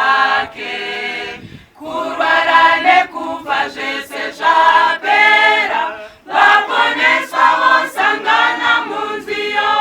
yake, kurwara nekufa zvese zvapera, vaponeswa vosangana munziyo.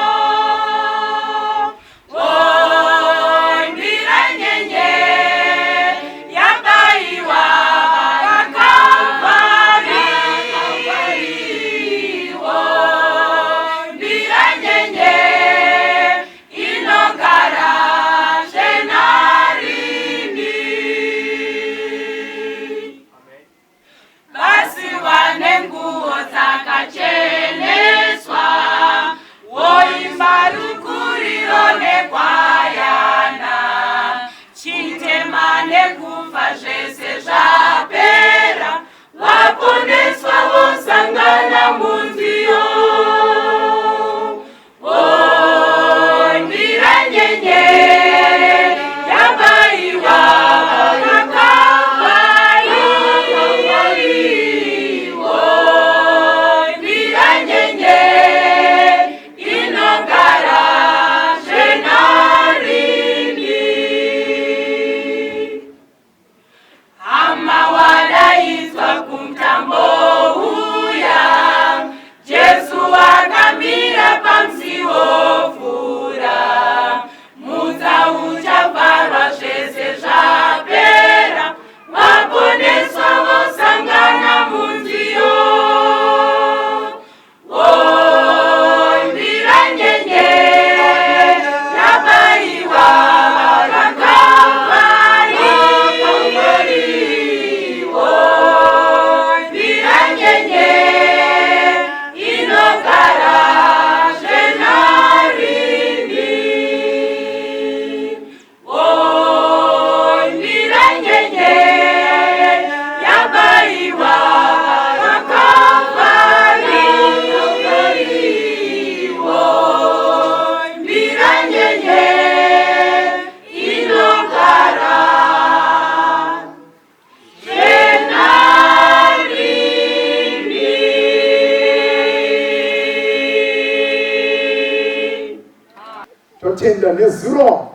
totenda nezuro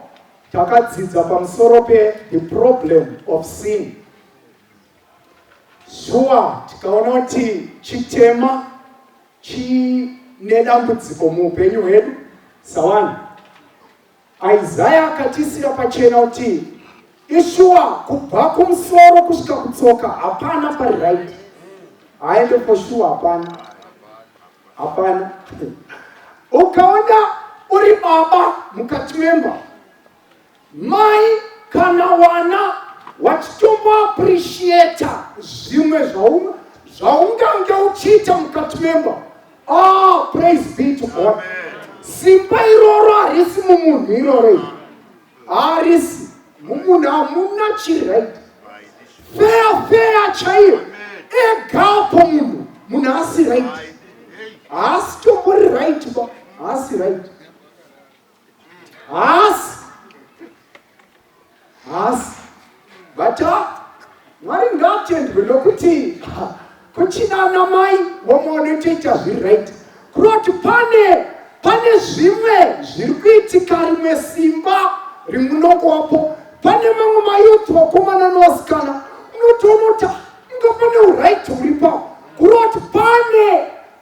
takadzidza pamusoro the problem of sin. Shuwa tikaona kuti chitema chine dambudziko muupenyu hwedu sawani. Isaiah akatisira pachena kuti ishuwa kubva kumusoro kusvika kutsoka hapana pari right. Haende poshuwa hapana. Ukaona uri baba mukati memba, mai kana wana wachitombo appreciate zvimwe zvaungange uchiita mukati memba. Praise be to God. Simba iroro harisi mumunhu iroro. Harisi mumunhu hamuna chiright. Fair chaiyo. Egapo munhu hasi right. Hasi tombori right ba. Hasi right. Hasi. Bata mwari ngatendwe lokuti kuchina namai womuonotoita zviri right. Kuroti pane zvimwe zviri kuitika rimwe simba rimunokuwapo. Pane mamwe mayuthi vakomana nevasikana unotoona kuti inga pane uright uripo. Kuroti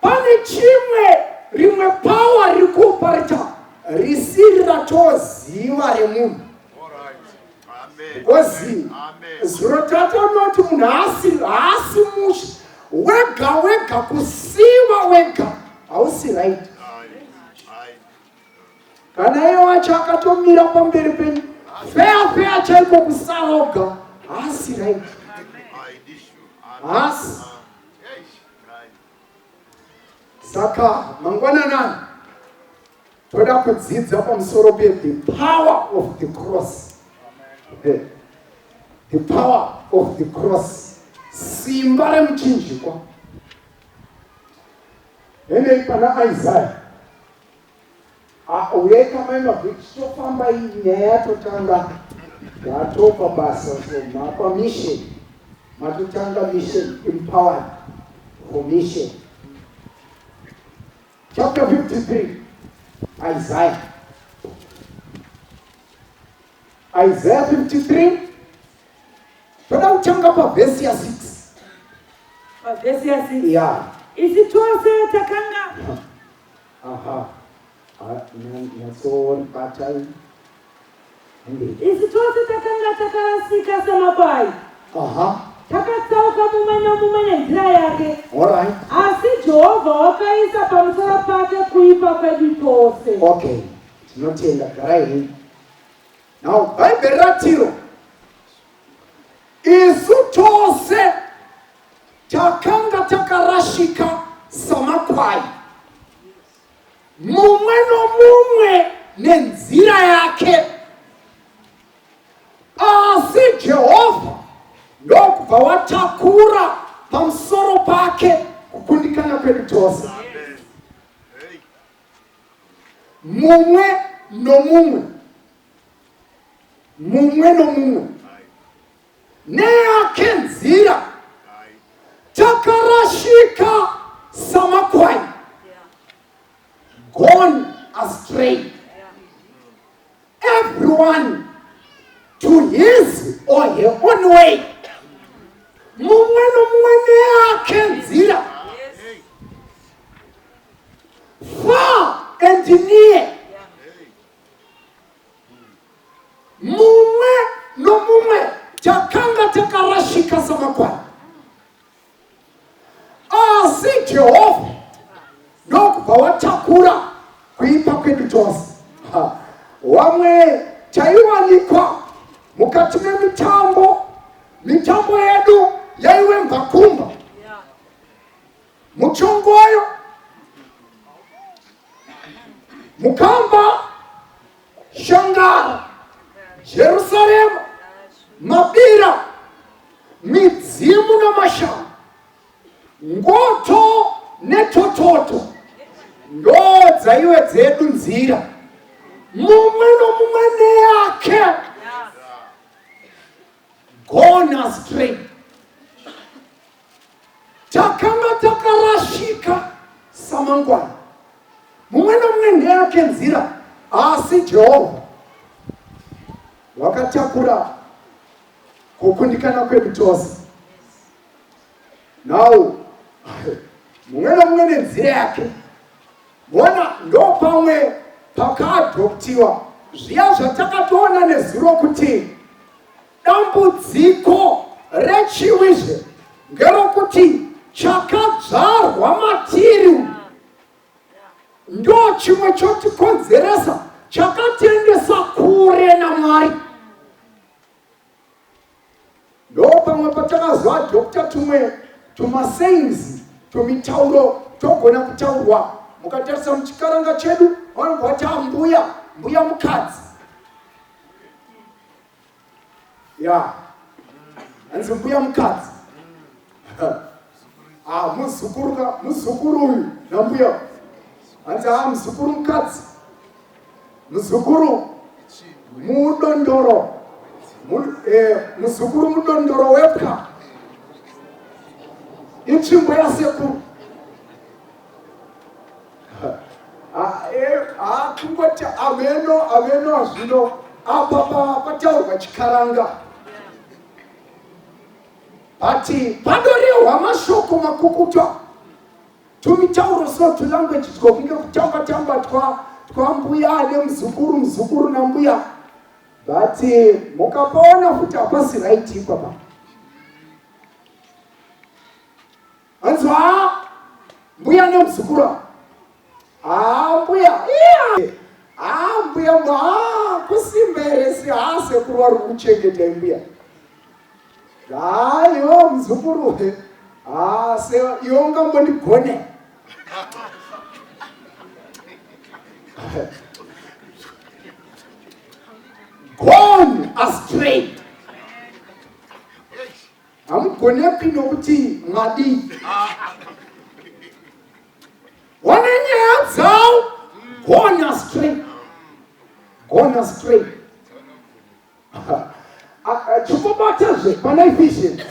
pane chimwe rimwe power riri kuoparita risiri ratoziva remunhu. Because zviro tatonoti munhu haasi musha wega kusiva wega hausi right. Kana iye wacho akatomira pamberi penyu fair chaipo kusaloga haasi right. Haasi. Saka mangwananani toda kudzidza pamusoro the power of the cross. The power of the cross. Simba remuchinjikwa. Ene pana Isaiah. Uyeka maima vichitofamba nyaya yatotanga yatopa basa so mapa mission. Matotanga mission empowered for mission. Chapter 53, Isaiah 53, toda kutanga pavhesi ya6. Pavhesi ya6. Yeah. Isi chose takanga. Aha. Sorry, batai. Isi chose takanga takarasika samakwai. Aha. Takatsauka mumwe nzira yake. Alright. Asi Jehovha wakaisa pamusoro pake kuipa kwedu chose. Okay. Tinotenda garai. Now, Bible ratiro. Isu chose takanga takarashika samakwai. Mumwe nenzira yake. Asi Jehova ndokubva watakura pamusoro pake kukundikana kwedu tose. Mumwe nomumwe neyake nzira takarashika samakwai, gone astray, everyone to his or her own way. Mumwe neyake nzira, far and near. Mumwe takanga takarashika samakwai. Asi Jehova ndokubva watakura kuipa kwedu tose. Wamwe taiwanikwa mukati mitambo yedu yaiwe mvakumba, muchongoyo, mukamba, Shangara, Jerusalema, mabira, midzimu na mashamba, ngoto netototo ndo dzaiwe dzedu nzira. Mumwe neyake, gone astray, takanga takarashika samangwana. Mumwe neyake nzira, asi Jehova wakatakura kukundikana kwedu tose. Now, mumwe nenzira yake. Mwana ndo pamwe pakadhoptiwa zviya zvatakatoona nezuro kuti dambudziko rechiwizve ngerokuti chakadzvarwa matiri ndo chimwe chotikonzeresa, chakatiendesa kure naMwari. Ndo pamwe patakazwa dhokta tumasayinzi tumitauro togona kutaurwa mukatarisa muchikaranga chedu vanobva vati mbuya mukadzi. Ya hanzi mbuya mukadzi. Muzukuru uyu nambuya hanzi muzukuru mukadzi, muzukuru mudondoro, muzukuru mudondoro wepwa inzvimbo yasekuru. Kungoti ameno zvino apa pataurwa chikaranga, but padorehwa mashoko makukuta tumitauro so tulanguage twokunge kutamba twambuya nemuzukuru nambuya, but mukapaona futi hapasi right ipapa. Anzwa mbuya nemuzukuru, mbuya kusimberesi sekuru vari kuchengeta mbuya. Hayo muzukuru se iwe ungambodigone. Gone astray. Hamugoneki nokuti mwadi. Wanenya dzao gone astray. Gone astray. Chukobatazwe pana Ephesians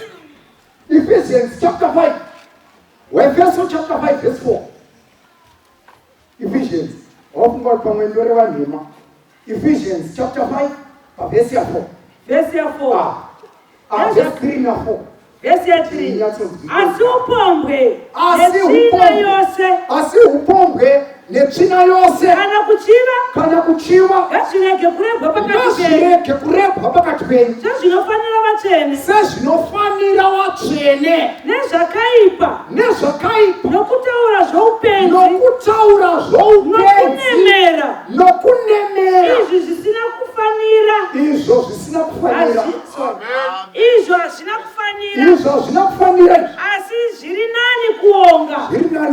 chapter 5. Ephesians chapter 5 verse 4. Ephesians. Ephesians chapter 5 verse 4. Verse 4. Verse 3 na 4. Vesi ya 3. Asi upombwe Asi netsvina yose. Asi upombwe netsvina yose. Kana kuchiva. Ngazvirege kurebwa pakati penyu. Ngazvirege kurebwa pakati penyu. Sezvinofanira vatsvene. Sezvinofanira vatsvene. Nezvakaipa. Nokutaura zvoupenzi. Nokunemera. Izvi zvisina kufanira. Izvo hazvina kufanira. Asi zviri nani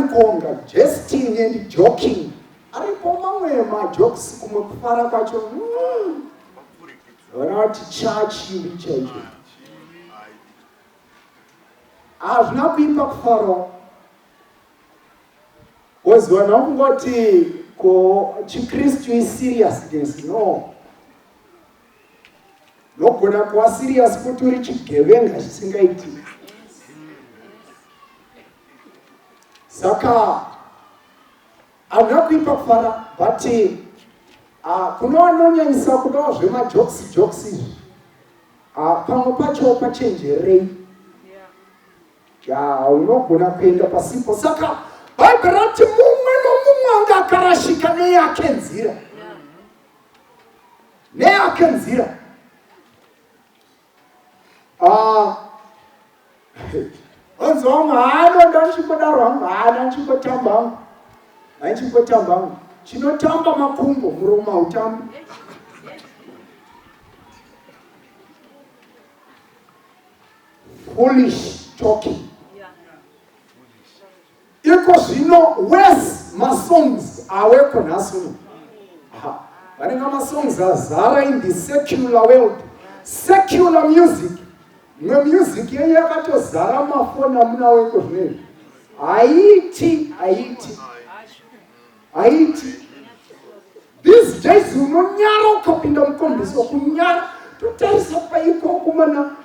kuonga. Jesting and joking. Aripo mamwe majokes kumwe kufara kwacho. Vana vati chachi chaicho. Hazvina kuipa kufara. Wozwana kungoti ko chiKristu is seriousness. No. Nogona kuva serious kuti uri chigevenga chisingaiti. Saka havuna kuipa kufara, but kunowanonyanyisa kudawo zvemajokes izvi. Pamwe pacho pachenjerei. Unogona kuenda pasipo. Saka Bhaibheri rati mumwe nomumwe anga akarashika neyake nzira. Onzi wangu haanoda ndichimbodarwa hangu haana ndichimbotamba hangu. Chinotamba makumbo muromo hautambi. Foolish talking. Iko zvino Wes masongs aweko nhasi. Vanenge masongs azara in the secular world. Secular music. Music yenye yakatozara mafoni amuna weko zvinezvi. Haiti. These days unonyara ukapinda mukombiso kunyara totarisa paiko kumana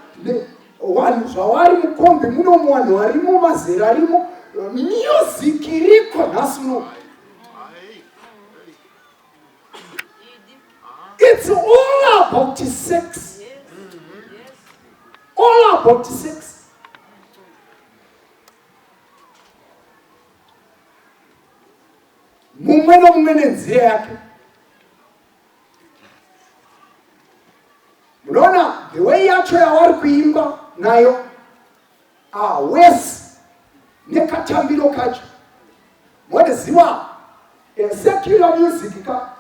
vanhu zvavari mukombi muno vanhu varimo mazera arimo music iriko nhasi uno. It's all about sex. All about sex. Mumwe nomumwe nenzira yake. Munoona the way yacho yavari kuimba nayo. Wes nekatambiro kacho. Mwadiziva secular music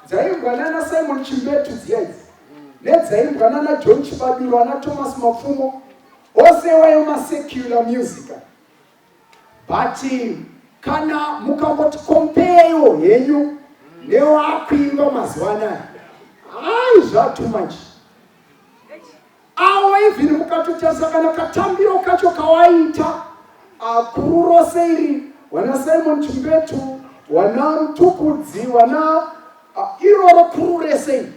dzaimbwa nana Simon Chimbetu dziyaidzi. Nedzaimbwa nana John Chibadiro ana Thomas Mafumo. Ose wayo secular music. But kana mukamboti compare yenyu newakuimba mazuva anaya. Too much. Even mukatotarisa kana katambiro kacho kawaita kuru rose iri wana Simon Chimbetu wana Mtukudzi wana iroro kuru rese.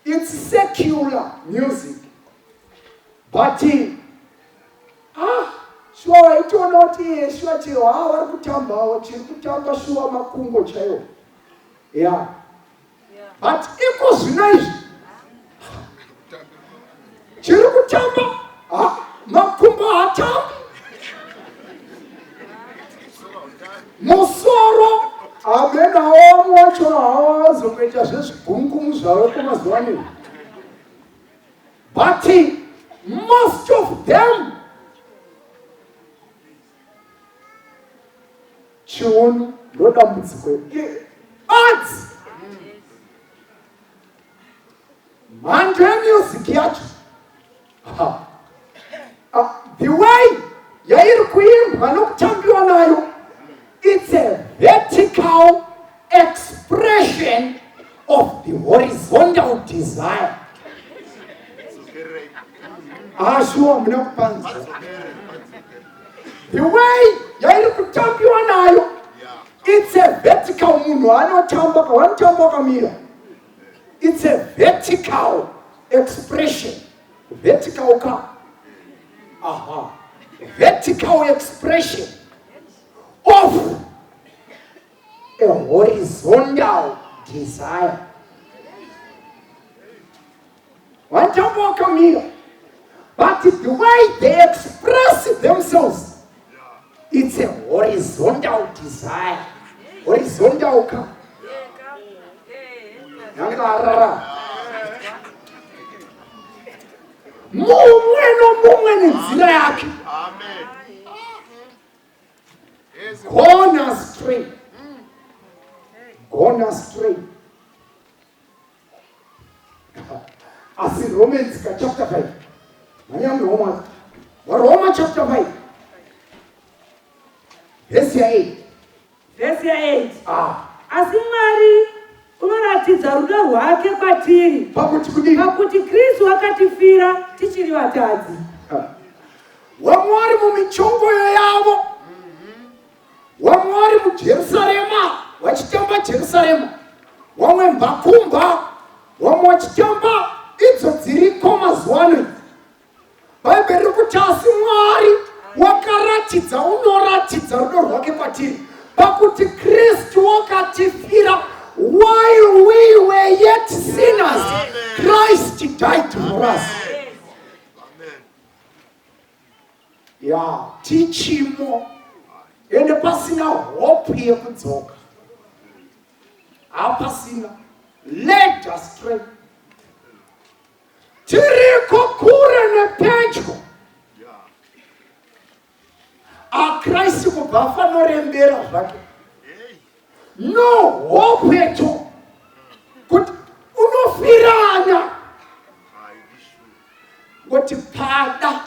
It's secular music. But sure itoona kuti sure chero vari kutamba chiri kutamba sure makungo chaiwo. Yeah. But iko zvino izvi chiri kutamba makumbo hatambi. Musoro amenawo mwacho hawazokuita zvezvigumugumu zvavo kumazuva ano. But most of them chiunu ndodambudziko. But mhando yemusic yacho the way yairi kuimbwa nokutambiwa nayo, it's a vertical expression of the horizontal desire. Sure, muna kupanza. The way yairi kutambiwa nayo, it's a vertical munhu anotamba kamira. It's a vertical expression. Vertical vertical expression of a horizontal desire. One jump kamira. But but the way they express themselves, it's a horizontal desire. Horizontal ka. Yangarara. Mumwe no mumwe nzira yake. Amen. Gone astray. Gone astray. As in Romans chapter 5. Romans chapter 5. Verse 8. Verse 8. Ah. Asi Mwari unoratidza rudo rwake kwatiri pakuti Kristu akatifira tichiri vatadzi. Wamwari mumichongoyo yavo, wamwari muJerusarema wachitamba Jerusalema, wamwe mbakumba, wamwe wachitamba idzo dziriko mazuva ano. Bhaibheri riri kuti asi Mwari wakaratidza, unoratidza rudo rwake kwatiri pakuti Kristu wakatifira. While we were yet sinners, Christ died for us. Yeah, tichimo ende pasina hope yekudzoka, hapasina, led astray, tiriko kure nepedyo. Kristu kubva afanorembera zvake, no hope yeto kuti unofirana kuti pada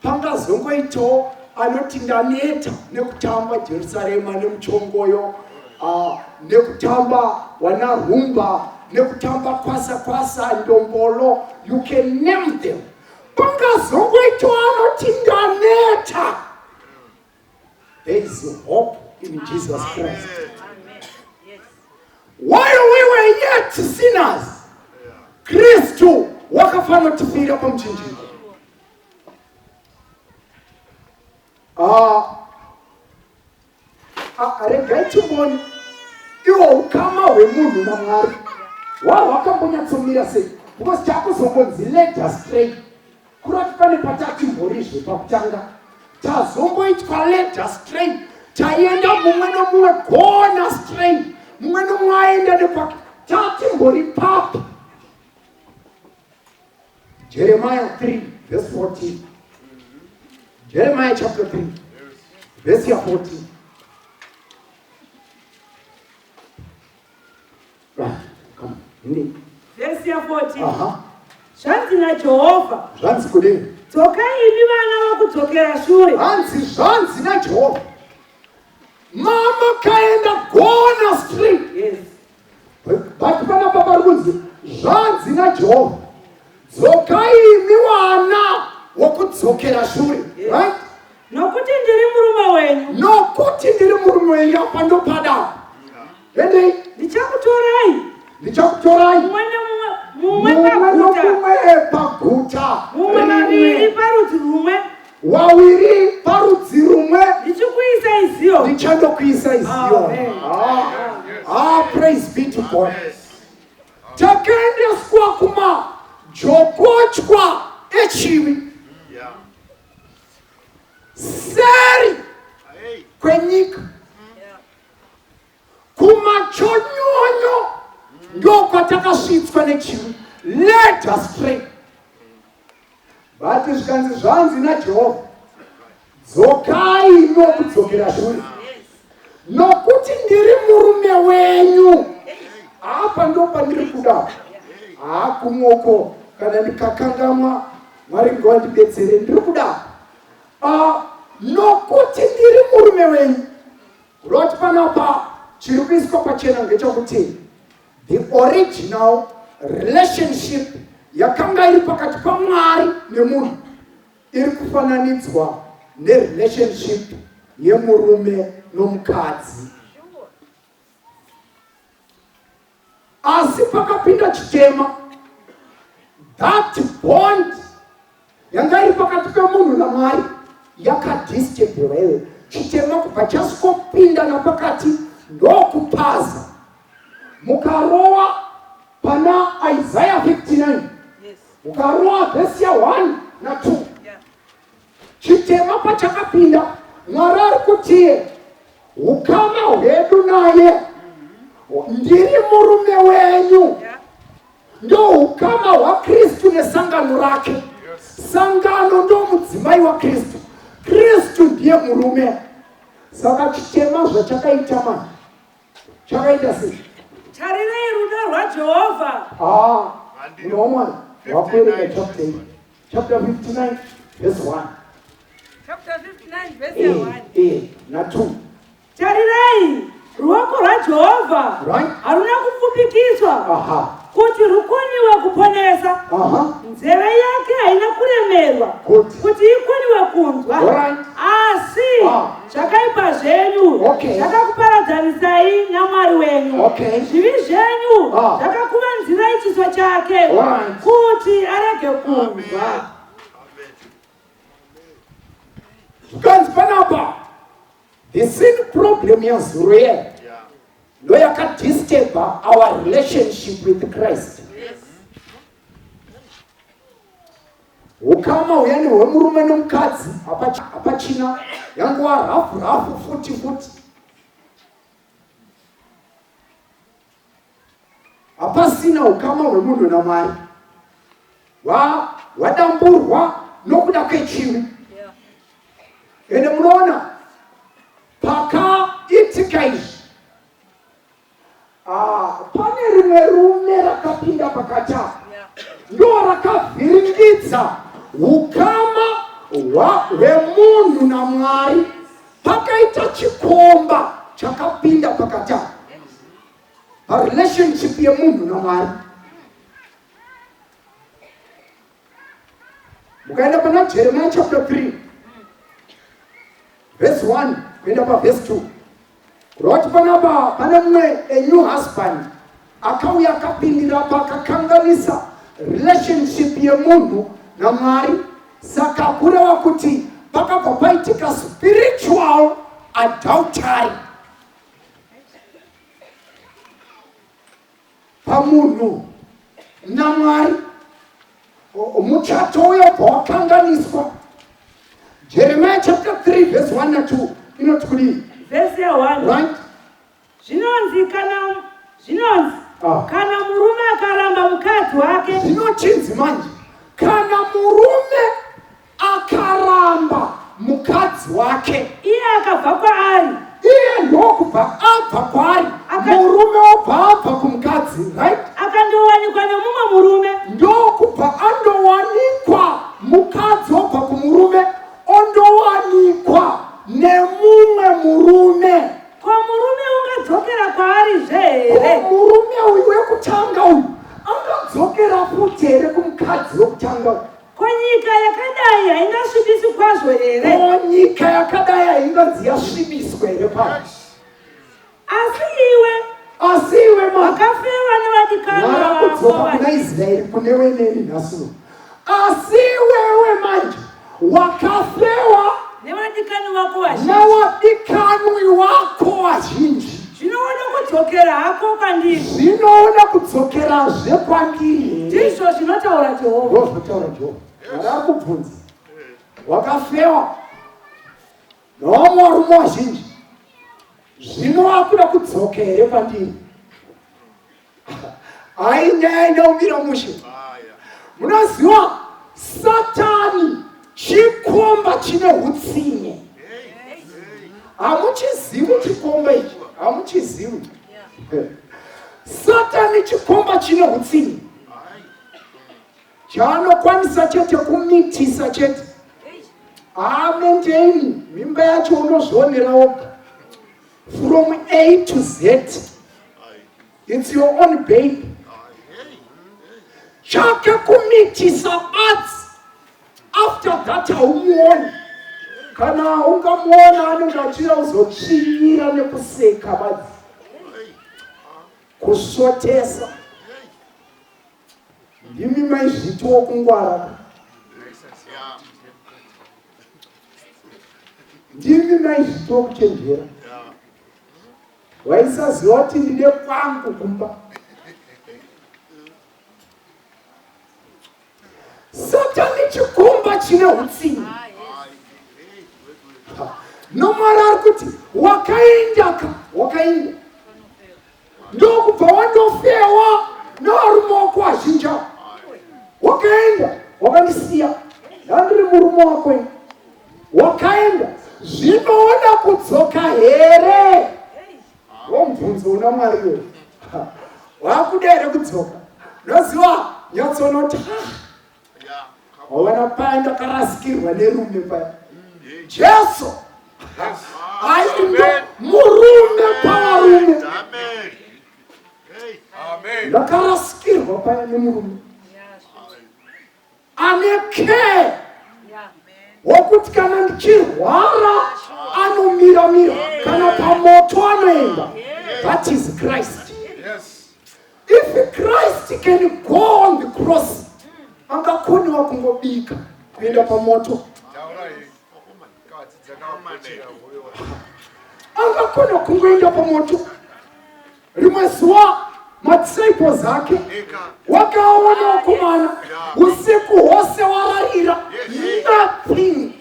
pangazongoitawo anoti ndaneta nekutamba Jerusarema nemuchongoyo, nekutamba wanarumba, nekutamba kwasa ndombolo, you can name them. Pangazongoitawo anoti ndaneta. There is hope in Jesus Christ. While we were yet sinners, Kristu wakafanotifira pamuchinjikwa. Regai timboni iwo ukama hwemunhu naMwari hwakambonyatsomira sei, because takuzongonzi led astray kurati pane patachimborizve pakutanga tazongoitwa led astray, taienda mumwe nomumwe gone astray, mumwe nomumwe aenda nepake, tatimbori papi. Jeremiah 3 verse 14. Jeremiah chapter 3 verse 14. Right, come on. Verse 14. Zvanzi naJehovha. Zvanzi kudini? Dzokai imi vana vakudzokera shure. Zvanzi naJehovha. Mama kaenda gone astray. Yes. But panapa pari kunzi zvanzi naJehovha. Dzokai imi vana vokudzokera shure. Right? Nokuti ndiri murume wenyu. Nokuti ndiri murume wenyu apa ndopada. Ende Ndichakutorai. Mumwe paguta. Mumwe vaviri parudzi rumwe. Wawiri parudzi rumwe. Ndichikuisai Zioni. Ndichandokuisai Zioni. Praise be to God. Takaendeswa kumajokochwa echivi. Seri kwenyika. Kumachonyonyo ndokwatakasvitswa nechivi, led astray. But zvikanzi zvanzi naJehovha, dzokai nokudzokera shure, nokuti ndiri murume wenyu. Apa ndopandiri kuda, kumwoko kana ndikakangamwa, Mwari ngawandibetsere, ndiri kuda. Nokuti ndiri murume wenyu. Roti panapa chiri kuiswa pachena ngechokuti the original relationship yakanga iri pakati paMwari nemunhu iri kufananidzwa nerelationship yemurume nomukadzi. Asi pakapinda chitema, that bond yanga iri pakati pemunhu naMwari yakadisturb. Chitema kubva chasvopinda napakati ndokupaza. Mukarowa pana Isaiah 59. Mukarowa verse 1 na 2. akapinda Mwari ari kuti ukama hwedu naye ndiri murume wenyu. Ndo ukama wa Kristu nesangano rake. Sangano ndo mudzimai wa Kristu. Kristu ndiye murume. Saka chitema zvachakaita manje chakaita sei? Tarirei rudo rwaJehovha. Unomwana wakuerenga chapter 59 verse 1. Chapter 59 verse 1. Na 2. Tarirei ruoko rwaJehovha haruna kufupikiswa kuti rukoniwe kuponesa. Nzeve yake haina kuremerwa kuti ikoniwe kunzwa. Asi zvakaipa zvenyu zvakakuparadzanisai naMwari wenyu. Zvivi zvenyu zvakakuvanzirai chiso chake kuti arege kunzwa. Zvikanzi panapa the sin problem yazuro here ndo yakadisturba our relationship with Christ. Ukama uyani hwemurume nomukadzi hapachina yanguva rafu futi. Hapasina ukama hwemunhu naMwari. Wadamburwa nokuda kwechivi. Ende munoona pakaitika izvi pane rimwe rume rakapinda pakati apo ndo rakavhiringidza ukama hwemunhu naMwari. Pakaita chikomba chakapinda pakati apo parelationship yemunhu naMwari. Mukaenda pana Jeremiah chapter 3 verse 1 kuenda paverse 2 kuroti panapa pane mumwe a new husband akauya akapindira pakakanganisa relationship yemunhu naMwari. Saka kureva kuti pakabva paitika spiritual adultery pamunhu naMwari. Muchato uyo bva wakanganiswa. Jeremiah chapter 3 verse 1 na 2 inoti kudii? Verse 1. Right? Zvinonzi kana murume akaramba mukadzi wake. Zvinochinzi manje kana murume akaramba mukadzi wake, iye akabva kwaari, iye ndokubva abva kwaari. Murume obva abva kumukadzi, right? akandowanikwa nemumwe murume, ndokubva andowanikwa. Mukadzi obva kumurume ondowanikwa nemumwe murume. Ko murume ungadzokera kwaari here? Murume uyu wekutanga uyu angadzokera futi here kumukadzi wekutanga uyu? Ko nyika yakadai haingasvibisi kwazvo here? Ko nyika yakadai hainganzi yasvibiswa here pano? Asi iwe wakafewa nevadikani vako kudzoka kuna Israeri kune weneni nhasuno. Asi iwewe manje wakafewa nevadikani vako vazhinji, navadikanwi wako vazhinji. zvinoona kudzokera hako kwandiri, zvinoona kudzokerazve kwandiri. ndizvo zvinotaura Jehovha. Ndozvinotaura Jehovha. Mwari akubvunza, wakafewa navamwe varume vazhinji, zvino wakuda kudzoka here kwandiri? Hai nyaya inaumira mushe. Munoziva Satani chikomba chine hutsinye. Hamuchizivi chikomba ichi? Hamuchizivi? Satani chikomba chine hutsinye. Chaanokwanisa chete kumitisa chete. Amendeni mimba yacho unozvionera woga. From A to Z. It's your own baby. Chake kumitisa badzi. After that haumuoni. Kana ungamuona anenge achida kuzotsvinyira nekuseka badzi. Kusvotesa. Ndimi maizvitiwo kungwara. Ndimi maizvitiwo kuchenjera. Waisaziva kuti ndine kwangu kumba. Satani chikomba chine hutsinye. nomwari ari kuti wakainda ndokubva wandofewa nevarume wako vazhinji avo. Wakaenda wakandisiya ndandiri murume wako, wakaenda zvinoda kudzoka here? Womubvunzo una mwariyo wakuda here kudzoka? Noziva nyatsonoti waona paya ndakarasikirwa nerume paya. Jesu aindo murume pavarume, ndakarasikirwa paya nemurume ane care wokuti kana ndichirwara anomiramira, kana pamoto anoenda. That is Christ. If Christ can go on the cross, angakoniwa kungobika kuenda pamoto, angakoniwa kungoenda pamoto. Rimwe zuva madisciples ake wakaona wakomana usiku hwose wararira, nothing.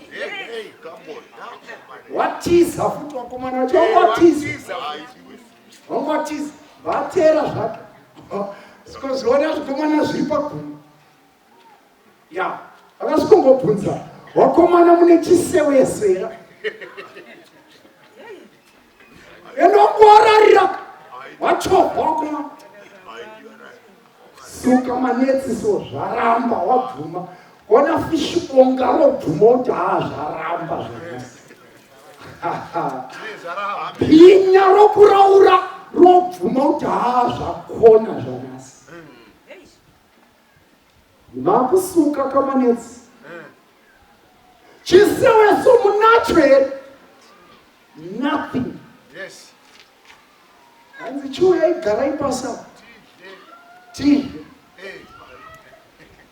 Watiza futi wakomana wacho, wangwatiza vatera zvake sikozviona zvikomana zviri pagumi. Akasvikongobvunza wakomana mune chisewesera enongowararira wachovha wakomana suka manetsiso zvaramba wabvuma kuona fishi bonga robvuma kuti zvaramba pinya rokuraura robvuma kuti zvakona zvanasi. Makusuka kamanetsi chiseweso munacho here? Nothing. Hanzi chiuya igara ipasa tii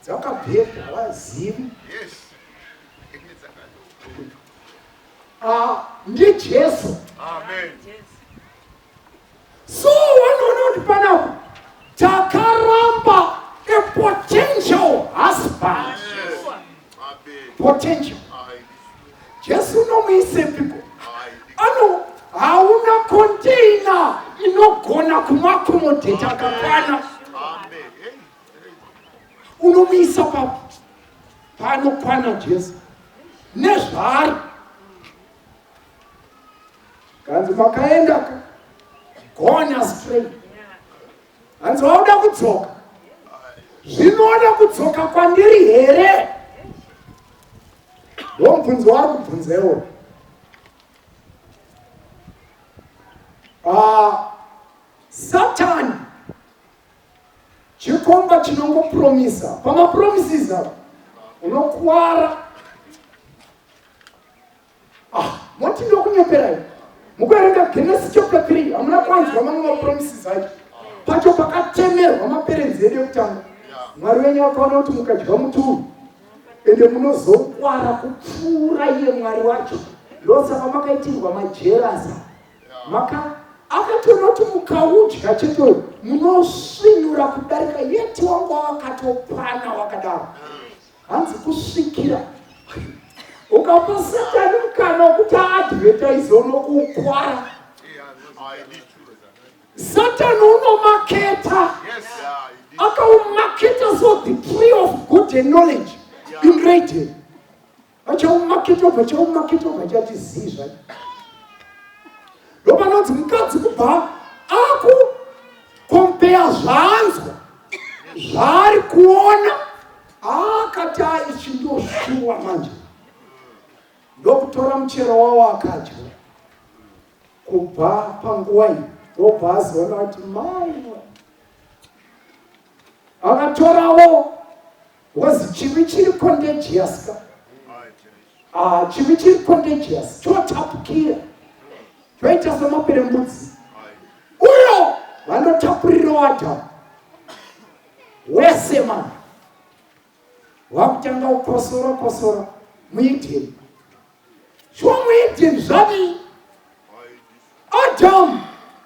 dzakabhedha vazivi ndiJesu. So wanoona kuti panapo takaramba a potential husband. Potential. Jesu nomuisepiko hauna container inogona kumakomodheti akakwana, unomuisa papo panokwana Jesu nezvari. Kanzi makaenda gone astray. Hanzi wauda kudzoka, zvinoda kudzoka kwandiri here? Ndomubvunzo wari kubvunza iwo. Satani chikomba chinongopromisa, pamapromises apo unokuwara. Moti ndokunyeperai mukuerenga Genesis chapter 3 hamuna kwanzwa mamwe mapromises acho pacho pakatemerwa maperenzeri ekutanga. Mwari wenyu akaona kuti mukadya muti uyu ende munozokwara kupfuura iye Mwari wacho, ndosaka makaitirwa majerasa. Akatoona kuti mukaudya chete munosvinura kudarika, yeti wangu wakatopana wakadaro. Hanzi kusvikira ukapa Satani mukana wekuti aadvertise nokukwara. Satani unomaketa, akaumaketa so the tree of good and knowledge in writing. Achaumaketa achatizivi zvake. Ndopanonzi mukadzi kubva akukompea zvaanzwa zvaari kuona, akati ichi ndoshuwa manje, ndokutora muchero wawo akadya. Kubva panguva iyi ndobva azoona kuti mai akatorawo wazi chivi chiri contagious ka chivi chiri contagious chotapukira choita semaperembudzi. Uyo vandotapurirawo Adhamu wese mani wakutanga kukosora muEdeni. Shuwa muEdeni zvadii? Adam,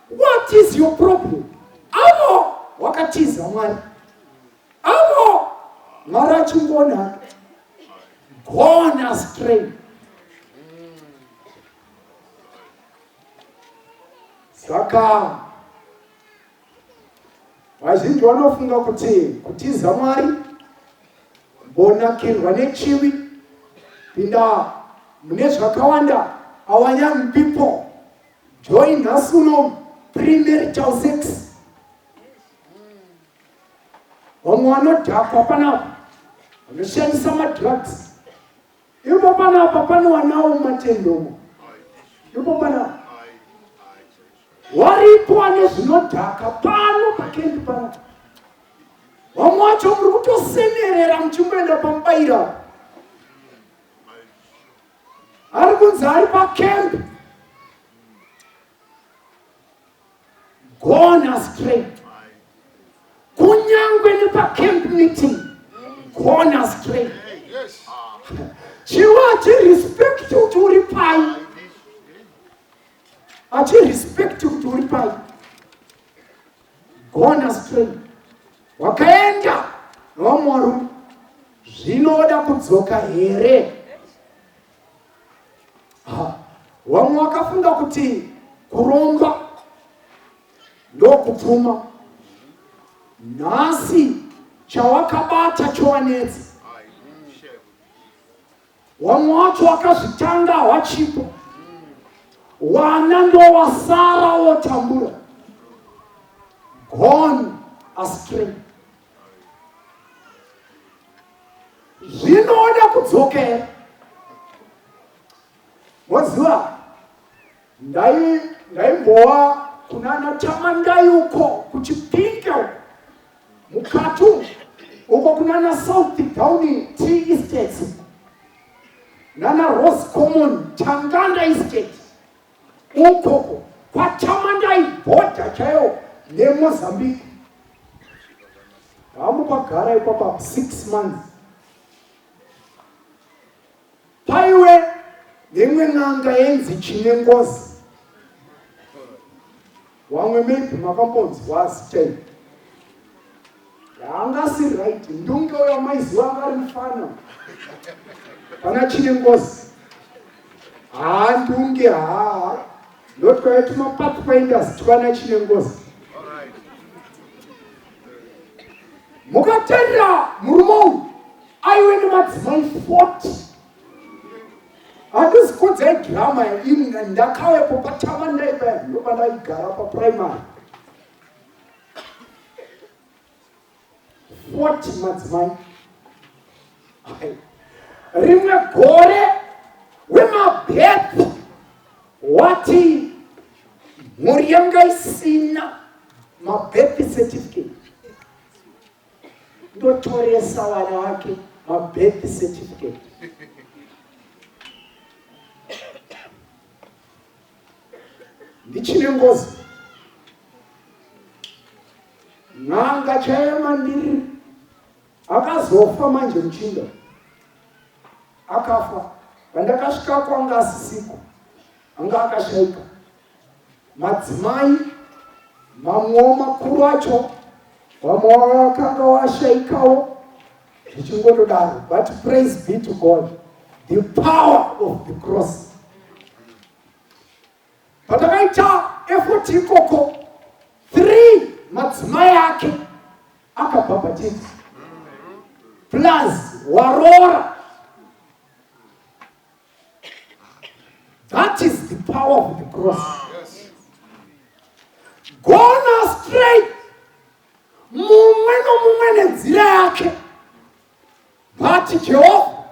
what is your problem? Avo wakatiza Mwari, avo Mwari achingona gone astray. Saka vazhinji vanofunga kuti kutiza Mwari bonakirwa nechivi pinda mune zvakawanda. Our young people join us uno premarital sex. Vamwe vanodhakwa panapa vanoshandisa madrugs. Ipo panapa pane wanawo matendomo. Ipo panapa waripo wane zvinodhaka pano pakembi panapa. Vamwe vacho muri kutosenerera muchingoenda pamubayira. Ari kunzi ari pakembi. Gone astray. Kunyangwe nepacamp meeting. Gone astray. Chiwa achirespect kuti uri pai. Achirespect kuti uri pai. Gone astray. Wakaenda vamwaru zvinoda kudzoka here. Vamwe vakafunga kuti kuronga ndokupfuma. Nhasi chawakabata chowanetsa. Vamwe vacho vakazvitanga hwachipo. Wana ndo wasara wotambura. Gone astray. Zvinoda kudzoka here. Waziva ndaimbowa kunana Tamandai uko kuchipinga mukatu uko kunana South Down Tea Estates nana Rose Common Tanganda Estate uko kwa Tamandai border chayo neMozambique. Vamupagara ipapa 6 months. Paiwe nemwe n'anga yenzi chine ngozi. Wamwe maybe makambonzwa zitei. Yanga si right. Ndunge uyo maiziwa ngari mfana. Pana chine ngozi. Ndunge ndotwa yetu mapathfinders tukana chine ngozi. Mukatenda murumo aiwe nemadzimai 40. Handisi kudza drama ini ndakawepo paTamandai paya ndoba ndaigara paprimary. 40 madzimai. Rimwe gore wemabhethi wati mhuri yanga isina mabirth certificate. Ndotoresa vana vake mabirth certificate. Ndichine ngozi. N'anga chayemandiri akazofa manje muchinda. Akafa. Pandakasvika kwanga asisiku. Anga akashaika. Madzimai mamwe makuru acho vamwe vakanga vashaikawo zvichingododaro. But praise be to God. The power of the cross. Patakaita effort ikoko 3 madzimai ake akabhabhatidza plus warora. That is the power of the cross. Gone astray. Mumwe nomumwe nenzira yake. But Jehovah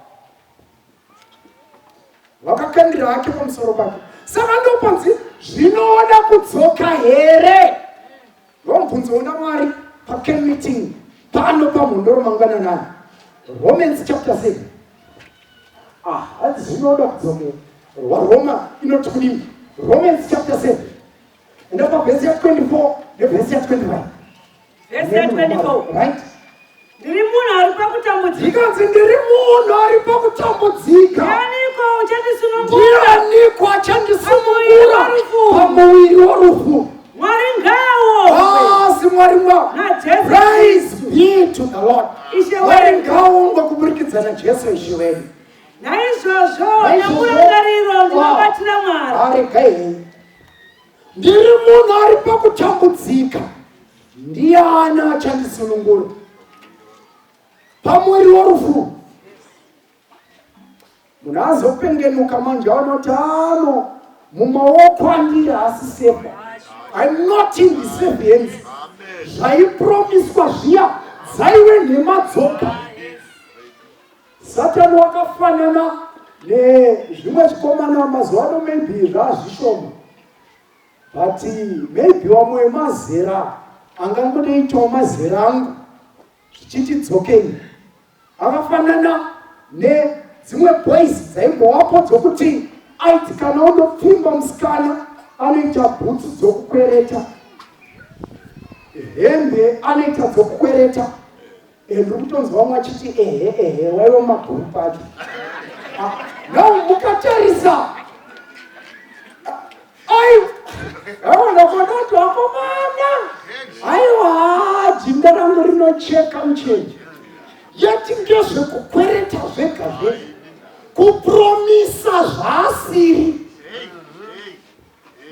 vakakandira hake pamusoro pake. Saka ndopanzi zvinoda kudzoka here. Vamubvunzo una Mwari pacamp meeting pano pamhondoro mangwana nani. Romans chapter 7. Hati zvinoda kudzoka here. Roma inoti kudini. Romans chapter 7. Enda pavhesi ya 24 nevhesi ya 25. Vhesi ya 24. Right? Ndiri munhu ari pakutambudzika. Ikanzi ndiri munhu ari pakutambudzika. Ndianiko uchandisunungura? Ndianiko achandisunungura pamuviri worufu? Mwari ngaawo. Si Mwari mwa. naJesu. Praise be to the Lord. Ishe Mwari wedu. ngaongwe kuburikidza naJesu Ishe wedu. Naizvozvo namurangariro ndinobatira Mwari. Aregai. ndiri munhu ari pakutambudzika, ndiani achandisunungura pamwiri worufu? Munhu azopengenuka manje anoti ano mumaoko andiri hasi sefa. I'm not in the safe hands. Zvaipromiswa zviya dzaive nemadzoka. Satani wakafanana nezvimwe chikomana mazuva ano, maybe zvazvishoma, but maybe wamwe mazera angangodeitawo mazera angu zvichiti dzokei. Akafanana nedzimwe boys dzaimbowapo dzokuti aiti kana undopfimba musikana anoita bhutsu dzokukwereta, hembe anoita dzokukwereta. Ndiri kutonzwa vamwe achiti ehe waiwa maguru pacho. No, mukatarisa ndakonati wakomana, aiwa jinda rangu rinocheka muchenje. Yati ngezvekukwereta zvega zvega, kupromisa zvaasiri,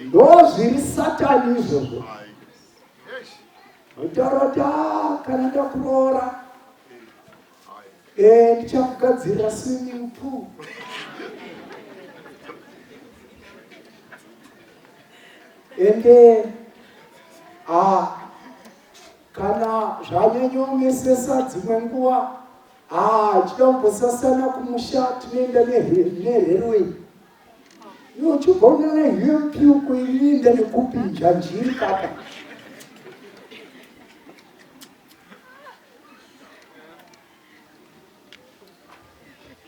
ndo zviri Satani izvozvo. Otarota kana ndakuroora ndichakugadzirira swimming pool. Ende kana zvanyanyomesesa dzimwe nguva chida kumbosasana kumusha tinoenda neherway. Uchigona nehempi ukuirinda nekupinja njiri kaka.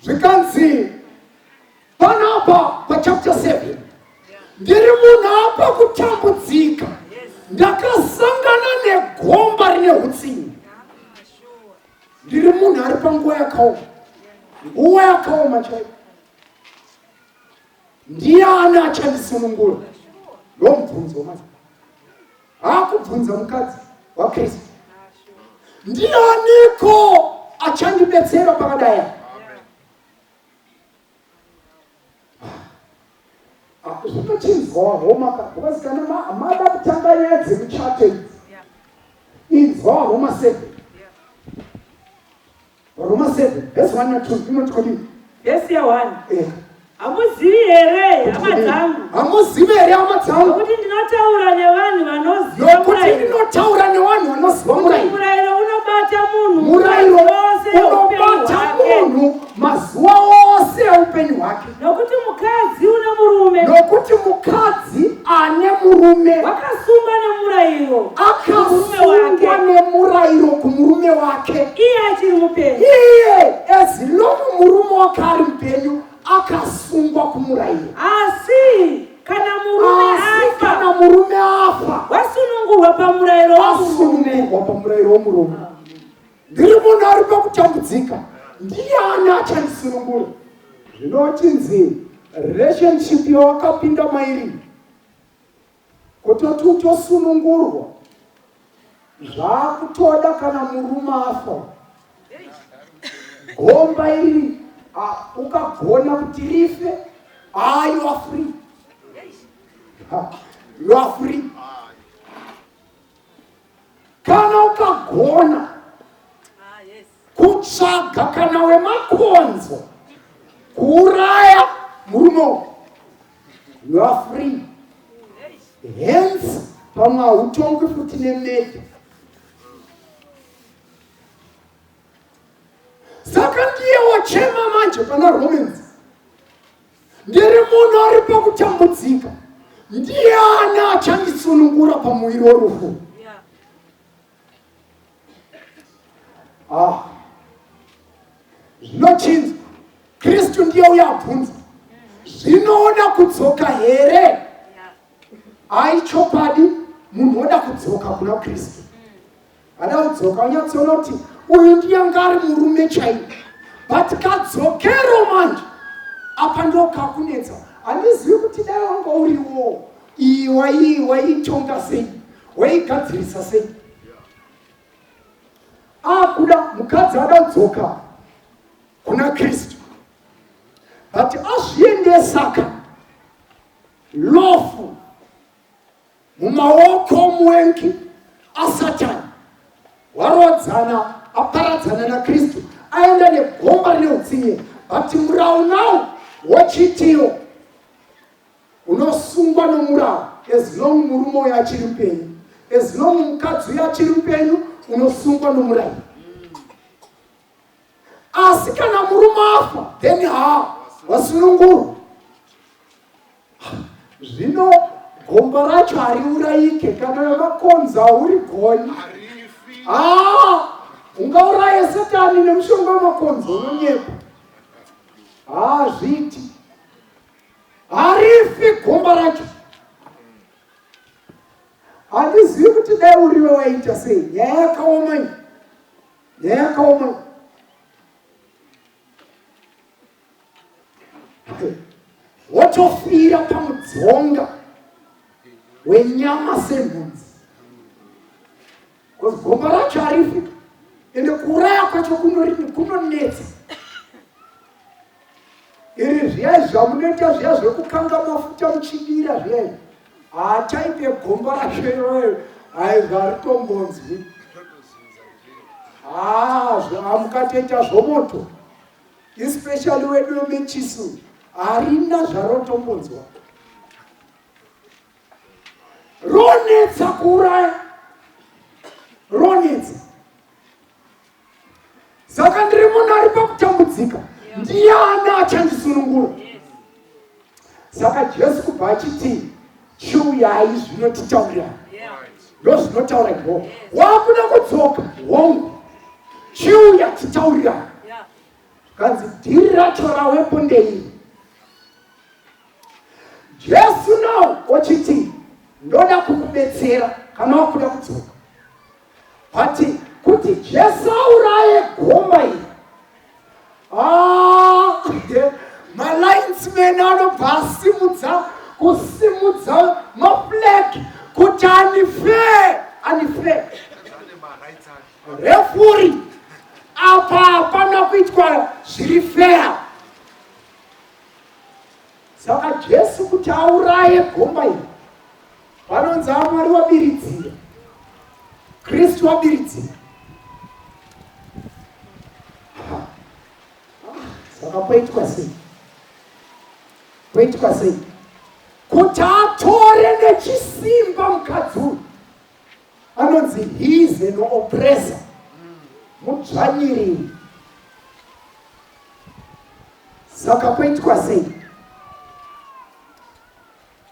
Zvikanzi panapa pachapter 7 ndiri munhu apa kutambudzika, ndakasangana negomba rine hutsinye. Ndiri munhu ari panguva yakaoma chaipo. Ndiani achandisunungura? Ndomubvunzo mazi. Hakubvunza mukadzi waKristu. Ndianiko achandibetsera pakadai? Zvinochinzwawo because kana mada kutanga nyaya dzemuchato idzi, inzwawo Roma 7. Roma 7 verse 1 na 2 inoti kudini? Verse ya 1. Hamuzivi here hama dzangu? Hamuzivi here hama dzangu? Nokuti ndinotaura nevanhu vanoziva murayiro. Ndinotaura nevanhu vanoziva murayiro. Murayiro unobata munhu. Murayiro unobata munhu mazuva ose eupenyu hwake. Nokuti mukadzi une murume. Nokuti mukadzi ane murume wakasungwa nemurayiro. Akasungwa nemurayiro kumurume wake. Iye achiri mupenyu. Iye as long murume wake ari mupenyu akasungwa kumurayiro. Asi kana murume afa wasunungurwa pamurayiro womurume. Ndiri munhu ari pakutambudzika, ndiani achandisunungura? Zvinochinzi relationship yawakapinda mairi kutoti utosunungurwa zvakutoda kana murume afa. Gomba iri ukagona kuti rife, you are free. You are free. Kana ukagona kutsvaga kana wemakonzo kuuraya murume, you are free. Hence pamwe hautongi futi nemedha. Saka ndiye wachema manje pana Romans. Ndiri munhu ari pakutambudzika, ndiani achandisunungura pamuviri worufu? Zvinochinza Kristu ndiye uya abvunza, zvinoda kudzoka here? Aichopadi munhu oda kudzoka kuna Kristu. Ada kudzoka unyatsoona kuti uyu ndiye ngari murume chaiye, but kadzokero manje apa ndo kakunetsa. Handizivi kuti dai wanga uriwo waitonga sei, waigadzirisa sei. Kuda mukadzi ada kudzoka kuna Kristu, but azviendesaka lofu mumaoko muengi asatani warodzana aparadzana naKristu aenda negomba rine utsinye. But murau nao wachitiwo unosungwa nomurau as long murume uyo achiri upenyu, as long mukadzi uyo achiri upenyu unosungwa nomurau. Asi kana murume afa then wasunungurwa. Zvino gomba racho hariurayike kana makonza uri goni. Ungauraye Satani nemushonga wamakonzo unonyepa. Zviti harifi gomba racho. Handizivi kuti dai uriwe waita sei. Nyaya yakaoma iyi, nyaya yakaoma. Wotofira pamudzonga wenyama semhunzi. Because gomba racho harifi. Ende kuuraya kwacho kunonetsa. Iri zviya zvamunoita zviya zvekukanga mafuta muchibira zviya, chaite gomba racho iroyo haizvaritombonzwi. Mukatoita zvomoto, especially wedu wemechisu, harina zvarotombonzwa. Ronetsa kuuraya, ronetsa. Saka ndiri munhu ari pakutambudzika, ndiani achandisunungura? Saka Jesu kubva achiti chiuyai zvinotitaurira, ndozvinotaura Jehovha. Wakuda kudzoka hongu, chiuya titaurira. Kanzi dhiri racho rawepo ndeiri. Jesu nawo ochiti ndoda kukubetsera kana wakuda kudzoka. But kuti Jesu auraye gomba iri, malinesmen anobva asimudza kusimudza maflegi kuti anife. Refuri apa hapana kuitwa zviri fair. Saka Jesu kuti auraye gomba iri, vanonzi Mwari wabiridzira, Kristu wabiridzira. Saka poitwa sei? Poitwa sei? Kuti atore nechisimba mukadzi uyu, anonzi he is an oppressor, mudzvanyiriri. Saka poitwa sei?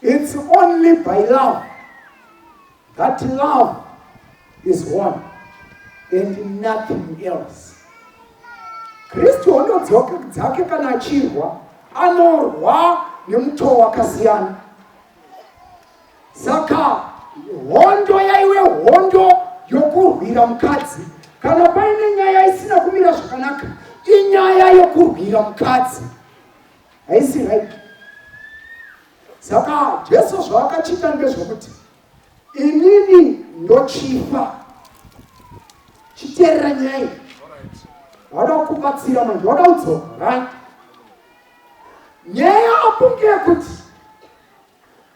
It's only by love. That love is one and nothing else. Kristu onodzoka dzake kana achirwa, anorwa nemutoo wakasiyana. Saka hondo yaiwe hondo yokurwira mukadzi. Kana paine nyaya isina kumira zvakanaka, inyaya yokurwira mukadzi. Haisi right? Saka Jesu zvaakachita ndezvokuti inini ndochifa. Chiteerera nyaya iyi. Wada kubatsira manje, wada kudzoka, right? Nyaya apo ngeyekuti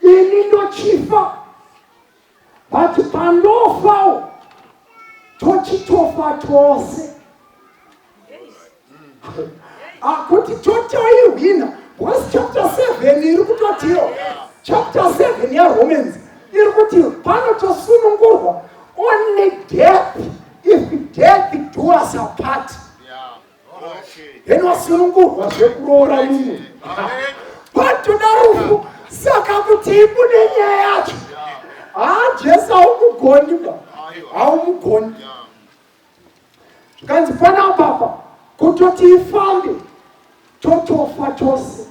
ini ndochifa, but pandofawo tochitofa tose. Kuti totoihwina, because chapter 7 iri kutotiyo, chapter 7 yaRomans iri kuti panotosunungurwa only death, if death do us apart. Then wasunungurwa zvekuroora mumwe. Patoda rufu, saka kuti ibune nyaya yacho. Jesu haumugoni ba, haumugoni. Zvikanzi pana papa kutoti ifambe totofa tose.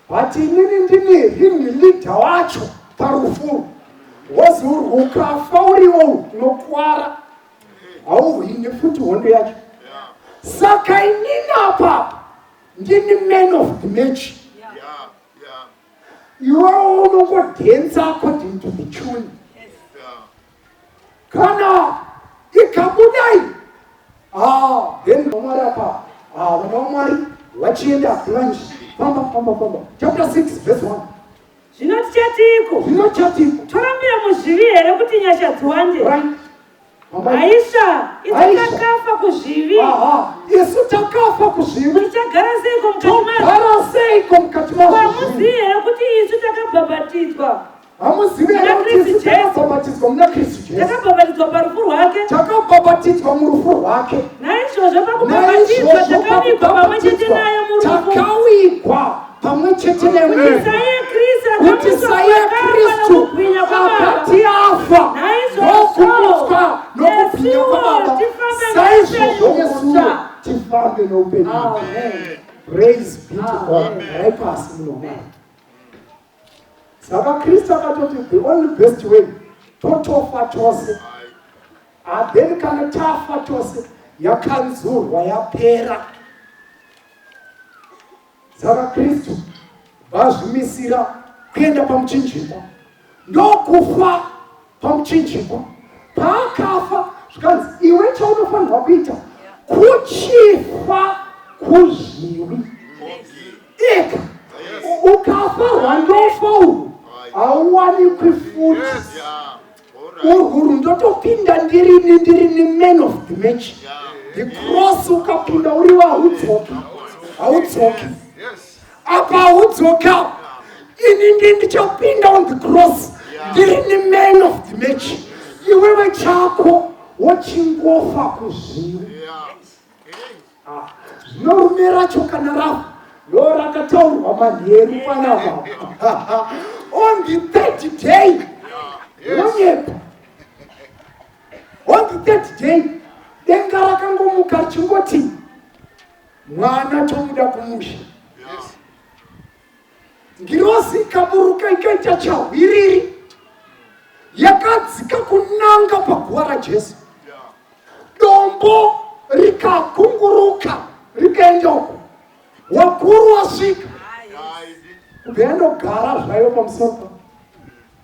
But inini ndini rimwe leader wacho parufu. Wozi ukafa uriwo unokwara, hauhwini futi hondo yacho. Saka inini apa ndini man of the match. Iwewe unongodhensa according to the tune. Kana ikabudai, then Mwari apa, Mwari wachienda lunch. Pamba. Chapter 6 verse 1. Zvino tichatiko? Zvino chatiko. Torambira muzvivi here kuti nyasha dziwande? Right? Aisha, itakakafa kuzvivi. Isu takafa kuzvivi. Tichagara seiko mukati mazvo? Togara seiko mukati mazvo? Hamuzivi here kuti isu takabhabhatidzwa? Hamuzivi here kuti isu takabhabhatidzwa muna Kristu Jesu? Takabhabhatidzwa parufu rwake. Takabhabhatidzwa murufu rwake. Naizvozvo pakubhabhatidzwa takavigwa pamwe chete naye murufu. Takavigwa pamwe chete naye murufu. Kuti saye Kristu akati afa nokumutswa nokubwinya kwababa saizvozvo nesuwo tifambe noupenyu. Praise be to God. Raipasi munomara. Saka Kristu akatoti the only best way totofa chose, then kana tafa chose yakanzurwa yapera. Saka Kristu vazvimisira kuenda pamuchinjikwa, ndokufa pamuchinjikwa. Paakafa zvikanzi iwe chaunofanirwa kuita kuchifa kuzviwi eka. Ukafa rwandofa urwu hauwanikwi futi. Urwu ndotopinda ndirini man of the match. The cross ukapinda uri haudzoki. Apa haudzoka. Ini ndichopinda on the cross ndirini man of the match. Iwewe chako wochingofa kuzviwi. Zvinorume racho kana rafa ndo rakataurwa manheru panapa. On the third day, nonyepa. On the third day, denga rakangomuka richingoti mwana tomuda kumusha. Ngirozi ikaburuka ikaita chahwiriri, yakadzika kunanga paguva raJesu. Dombo rikakunguruka rikaenda uko. Wakuru wasvika kubva ndogara zvayo pamusoro.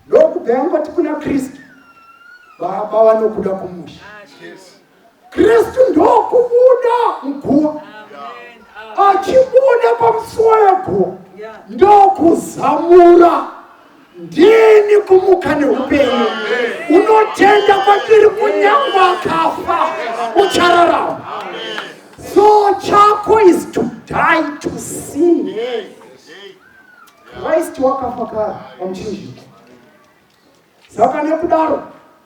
Ndokubva yangoti kuna Kristu, Baba vanokuda kumusha. Kristu ndokubuda muguva. Achibuda pamusuwo weguva ndokuzamura ndini kumuka neupenyu. Unotenda kwandiri kunyangwa akafa uchararama. So chako is to die to sin. Christ wakafa kare pamuchinjikwa. Saka nekudaro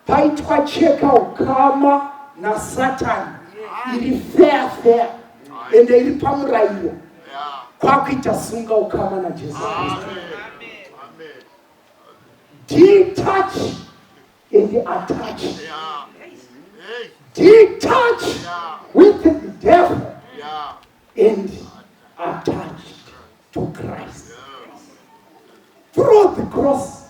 paitwa cheka ukama naSatani iri fair ende iri pamurayiro kwakuita sunga ukama naJesu Kristu. Detach and attach. Detach with the devil and attached to Christ. Through the cross.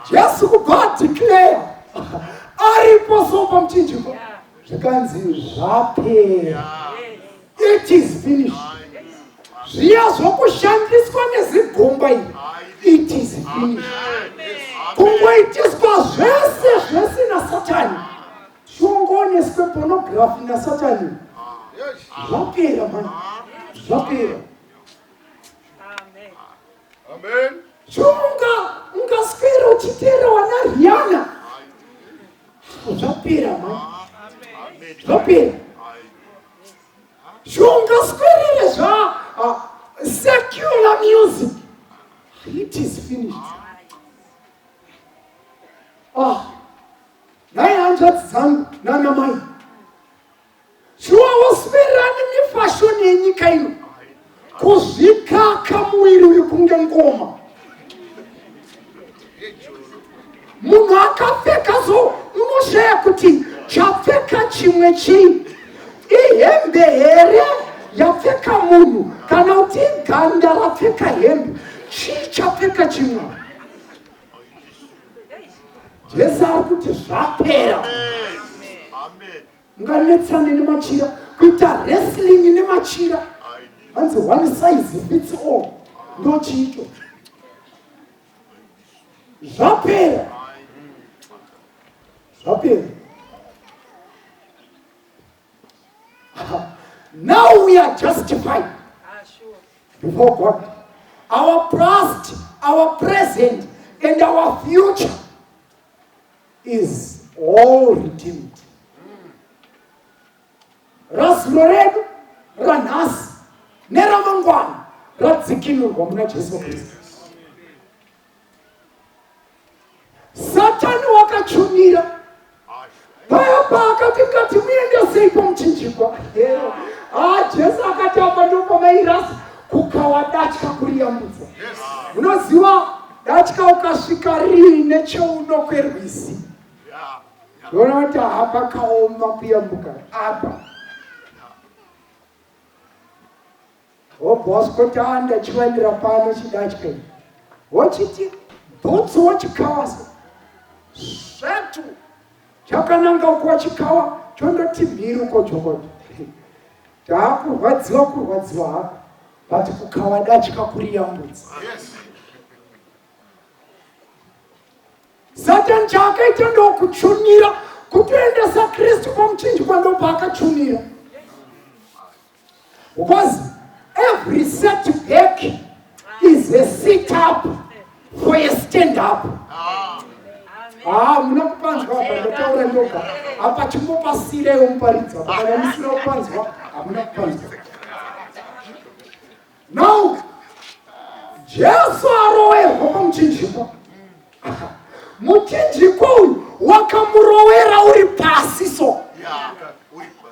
Jesu kubva declare aripo sopa muchinjikwa zvikanzi zvapera. It is finished. Zviya zvokushandiswa nezigomba iri, it is finished. Kungoitiswa zvese naSatani, shongoneswe pornography naSatani, zvapera mani, zvapera. Amen. Ungaswera uchiteera wana Rihanna, zvapera mani, zvapera. Ungaswerere zva secular music, it is finished. Nai hanzvadzi dzangu nana mai, shuwa waswererana nefashoni yenyika ino, kuzvikaka muviri uri kunge ngoma. Munhu akapfeka so unoshaya kuti chapfeka chimwe chii. Ihembe here yapfeka munhu kana kuti ganda rapfeka hembe, chii chapfeka chimwe. Jesu ari kuti zvapera. Unganetsane nemachira, kuita wrestling nemachira. Hanzi one size fits all. Ndo chiito. Zvapera. Zvapera. Now we are justified. before God. Our past, our present, and our future is all redeemed. Rasuro redu ranhasi neramangwana radzikinurwa muna Jesu Kristu. Satani wakachumira paya paakati ngati muendesei pamuchinjikwa. Jesu akati apa ndopamairasa kukawa datya kuriyambudza. Unoziva datya ukasvika riine cheunokwerwisi ndona kuti hapa kaoma kuyambuka apa wobva wasvika kuti ndachiwandira pano chidatya wochiti bhutsi wochikawasa svetu chakananga ukuwa chikawa chondoti mhiri uko jokoto taakurwadziwa hapa but kukawa datya kuriyambudza. Satani chaakaita ndokuchumira kutoendesa Kristu pamuchinjikwa ndopaakachumira. Because every setback is a sit up for a stand up. Muna kupanzwa apa ndotaura ndoga apa chimbopasirewo muparidzi apa kana musina kupanzwa hamuna kupanzwa. Now Jesu arowerwa pamuchinjikwa. Muchinjikwa uyu wakamurowera uri pasi so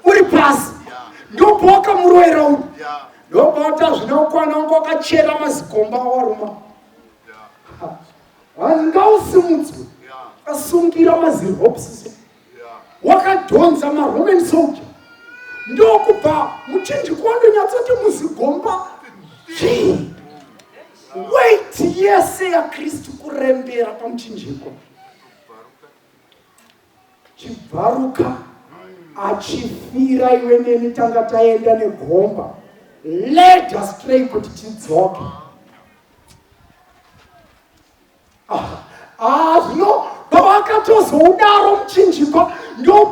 uri pasi ndopo wakamurowera uri ndobata zvinokwana wangu wakachera mazikomba awaruma ngausimudzwe asungira mazirhopsiso wakadhonza maroman soldier ndokubva muchinjikwa ndonyatsoti muzigomba weight yese yaKristu kurembera pamuchinjikwa chibvaruka achifira iwe neni tanga taenda negomba led astray kuti tidzoke. Zvino pavakatozoudaro muchinjikwa ndo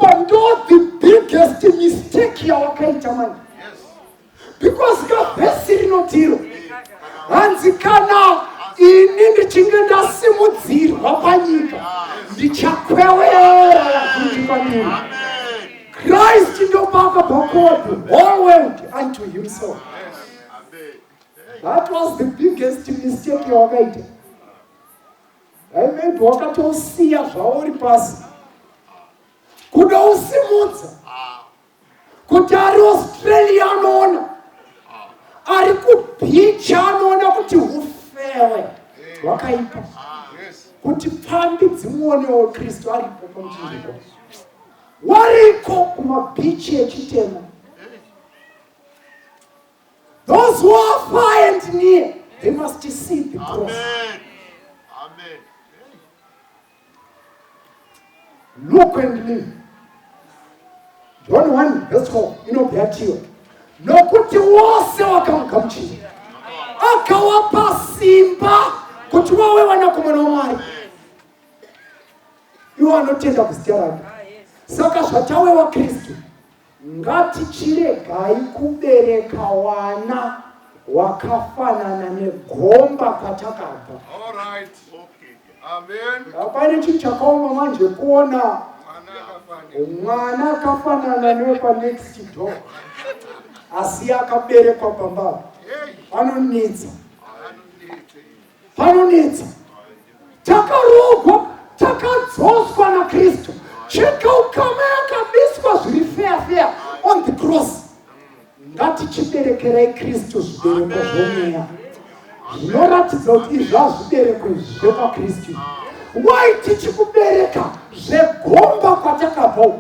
the biggest mistake yawakaita mani. Because kavhesi rinotiro hanzi kana ini ndichinge ndasimudzirwa panyika ndichakwewera vazhinji panini. Christ ndopakabva called the whole world unto himself. That was the biggest mistake yawakaita. Maybe wakatosiya zvauri pasi kuda usimudza kuti ari Australia anoona ari kubhicha anoona kuti ufewe wakaipa kuti pambi dzimuonewo Kristu aripo pamuchinjikwa wariko kumabhichi echitema. Those who are far and near, they must see the cross. Look and live. John 1 verse 4 inobhatiwa nokuti wose wakamugamuchira akawapa simba kuti wawe vanakomana waMwari iwo anotenda kuzita rake. Saka zvatawewa Kristu ngatichiregai kubereka wana wakafanana negomba kwatakabva. Hapana chinhu chakaoma manje kuona mwana akafanana newepa next door asi akaberekwa pambava. Panonetsa takarogwa takadzoswa naKristu chikaukama yakabiswa zviri fair on the cross. Ngatichiberekerai Kristu zvibereko zvomweya zvinoratidza kuti izvazvibereko zvepaKristu. Wai tichikubereka zvegomba kwatakabva.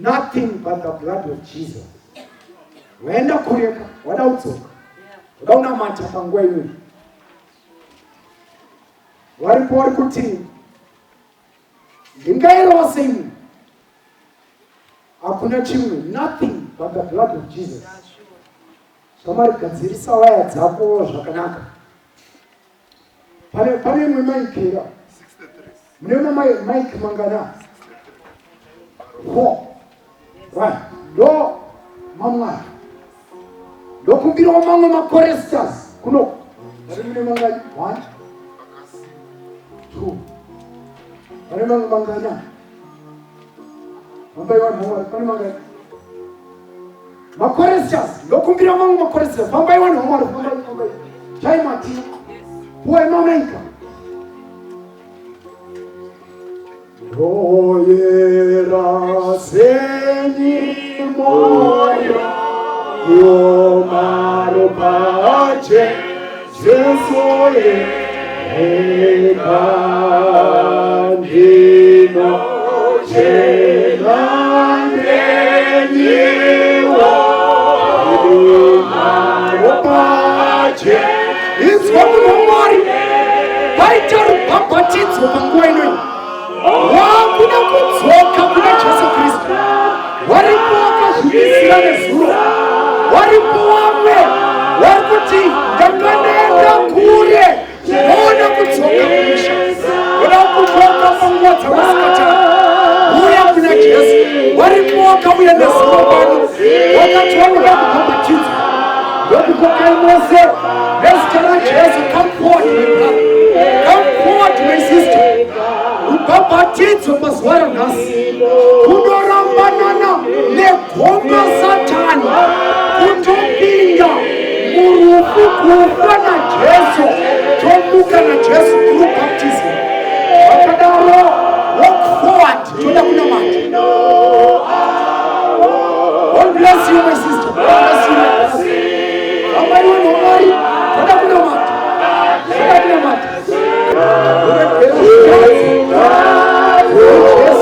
Nothing but the blood of Jesus. Waenda kureka, wada utsoka, wada unamata panguva iyoyo. Waripo vari kuti ndingaerewa sei munhu. Hakuna chimwe, nothing but the blood of Jesus. Somari gadzirisa waya dzako zvakanaka. Pane imwe maikera. Mune maiki mangana. 4. Right. Do mamwa. Do kumbira mamwe makoresters. Kuno. Barimune mangani 1 2. Barimune mangana. Mambai wan homework. Barimune mangani. Makoresters. Do kumbira mamwe makoresters. Mambai wan homework. Mambai. Chai mati. Uwe mamenka. Oyera seni moyo Yomaro pace Jesuye Ekandino Chenandeniwo Yomaro pace It's what the Mori Fighter Papachitsu Panguenui Wakuna kutsoka kuna Yesu Kristo. Waripo wakazvimisira nezuro. Waripo vamwe varikuti ndakanenda kure voona kutsoka kumusha. Voda kutoka panguva dzamasikatara. Uya kuna Jesu. Waripo wakauya nezuro pano. Wakati vanoda kubhabhatidza. Ndokukokai mose. Nezita raJesu, come forward my brother. Come forward my sister. Ubhabhatidzo mazuva ranhasi kunorambanana negomba Satani kutopinda murufu kufa naJesu tomuka naJesu through baptism. Vakadaro walk forward toda kunamata. God bless you my sister. God bless you my brother. Amai wanomari toda kunamata. Toda kunamata. Yes.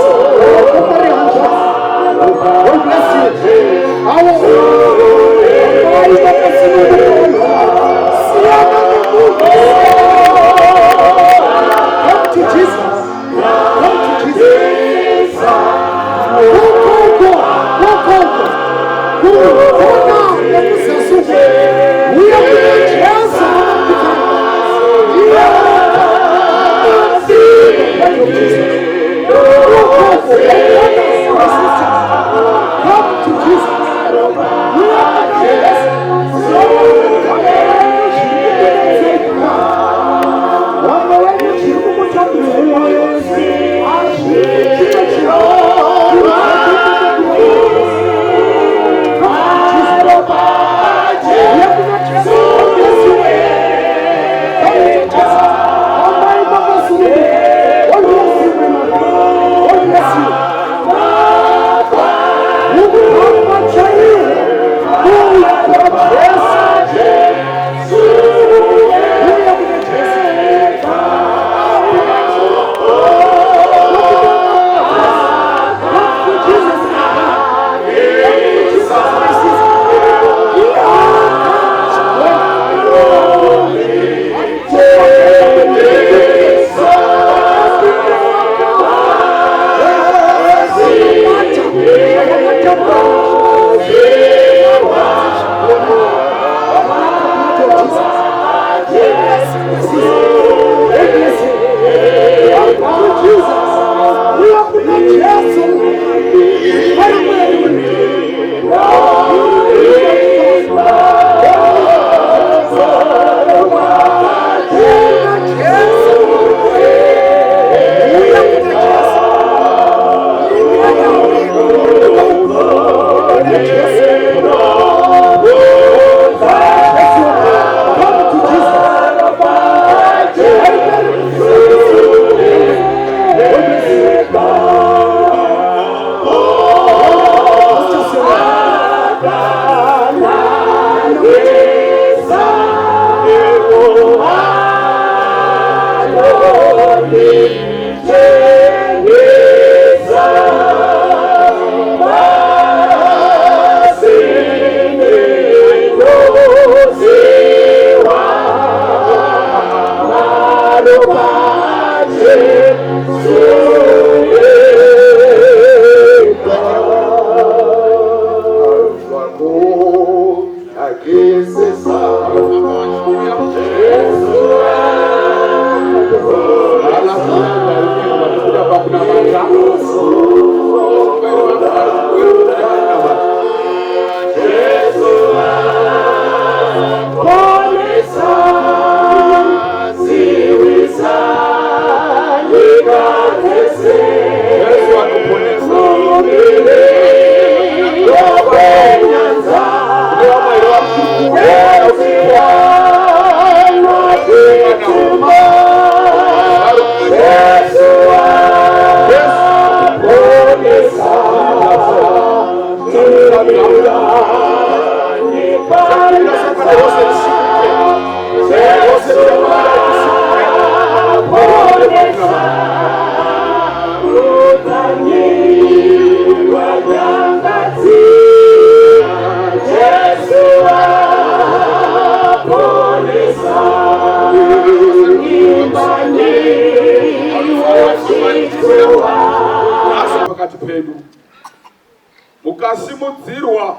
mukasimudzirwa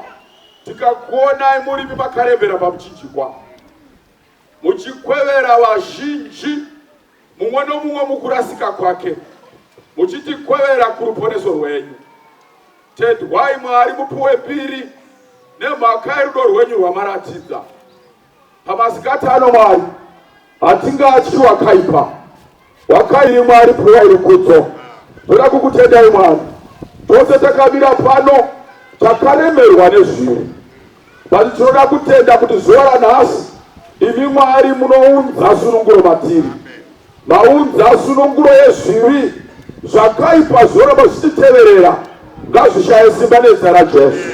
tikakuonai muri makarembera pamuchinjikwa muchikwevera vazhinji mumwe nomumwe mukurasika kwake muchitikwevera kuruponeso rwenyu. Tendwai Mwari mupuwe piri nemhaka yerudo rwenyu rwamaratidza. Pamasikati ano Mwari hatingatyi wakaipa, wakairi Mwari puwa irikudzo. Toda kukutendai Mwari, tose takamira pano takaremerwa nezviri, basi tinoda kutenda kuti zuva ranhasi imi Mwari munounza sununguro matiri, maunza sununguro yezvivi zvakaipa zvoramba zvichiteverera. Ngazvishaye simba nezita raJesu.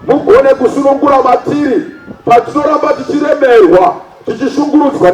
Mugone kusunungura matiri patinoramba tichiremerwa tichishungurudzwa